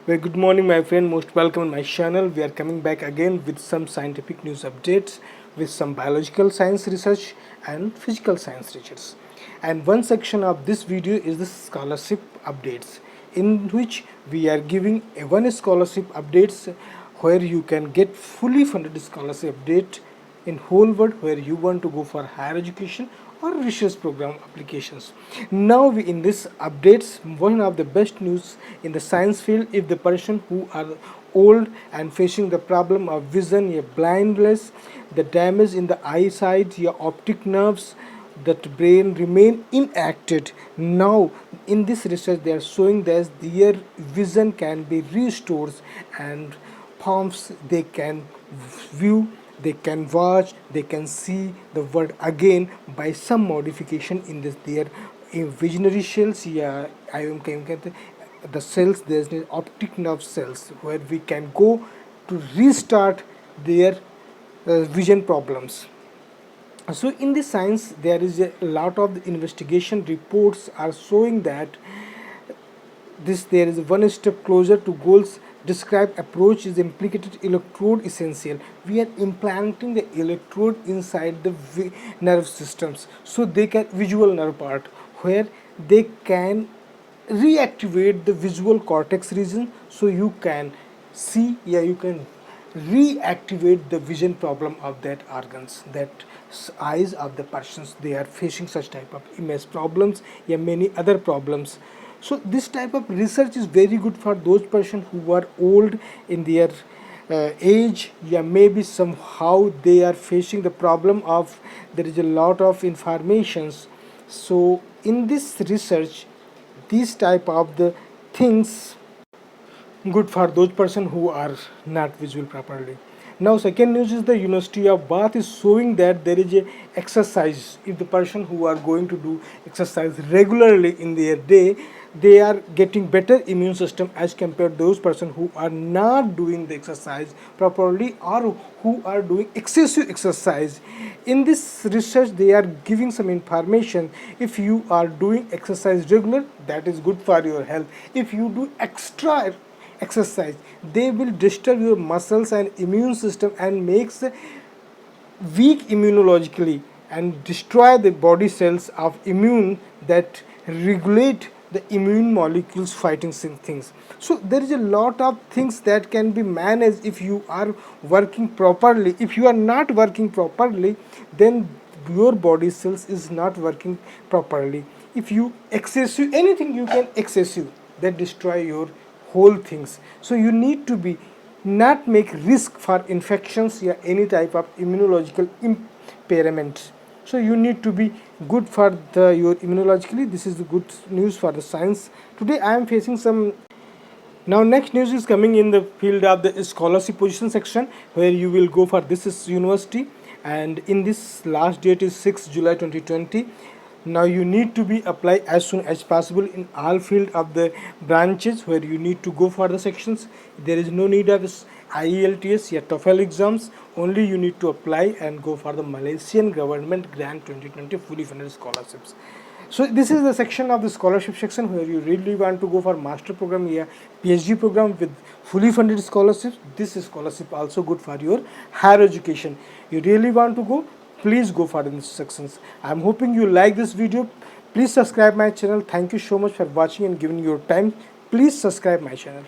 Very good morning, my friend. Most welcome on my channel. We are coming back again with some scientific news updates, with some biological science research and physical science research. And one section of this video is the scholarship updates, in which we are giving a one scholarship updates where you can get fully funded scholarship update in whole world where you want to go for higher education or research program applications. Now in this updates, one of the best news in the science field, if the person who are old and facing the problem of vision, your blindness, the damage in the eyesight, your optic nerves, that brain remain inactive. Now in this research they are showing that their vision can be restored, and palms they can view, they can watch, they can see the world again by some modification in this their visionary cells. Yeah, I am the cells, there's the optic nerve cells where we can go to restart their vision problems. So in the science there is a lot of the investigation reports are showing that this there is one step closer to goals described approach is implicated electrode essential. We are implanting the electrode inside the nerve systems, so they can visual nerve part where they can reactivate the visual cortex region, so you can see, yeah, you can reactivate the vision problem of that organs, that eyes of the persons they are facing such type of image problems, yeah, many other problems. So this type of research is very good for those persons who are old in their age, yeah, maybe somehow they are facing the problem of there is a lot of informations. So in this research, these type of the things good for those person who are not visual properly. Now second news is the University of Bath is showing that there is a exercise. If the person who are going to do exercise regularly in their day, they are getting better immune system as compared to those person who are not doing the exercise properly or who are doing excessive exercise. In this research they are giving some information. If you are doing exercise regular, that is good for your health. If you do extra exercise, they will disturb your muscles and immune system and makes weak immunologically and destroy the body cells of immune that regulate the immune molecules fighting things. So there is a lot of things that can be managed if you are working properly. If you are not working properly, then your body cells is not working properly. If you excessive anything, you can excessive that destroy your whole things. So you need to be not make risk for infections or any type of immunological impairment. So you need to be good for your immunologically. This is the good news for the science. Today I am facing some. Now next news is coming in the field of the scholarship position section, where you will go for this is university, and in this last date is 6 July 2020. Now you need to be apply as soon as possible in all field of the branches where you need to go for the sections. There is no need of IELTS yet TOEFL exams, only you need to apply and go for the Malaysian government grant 2020 fully funded scholarships. So this is the section of the scholarship section where you really want to go for master program or PhD program with fully funded scholarships. This scholarship also good for your higher education. You really want to go, please go for these sections. I'm hoping you like this video. Please subscribe my channel. Thank you so much for watching and giving your time. Please subscribe my channel.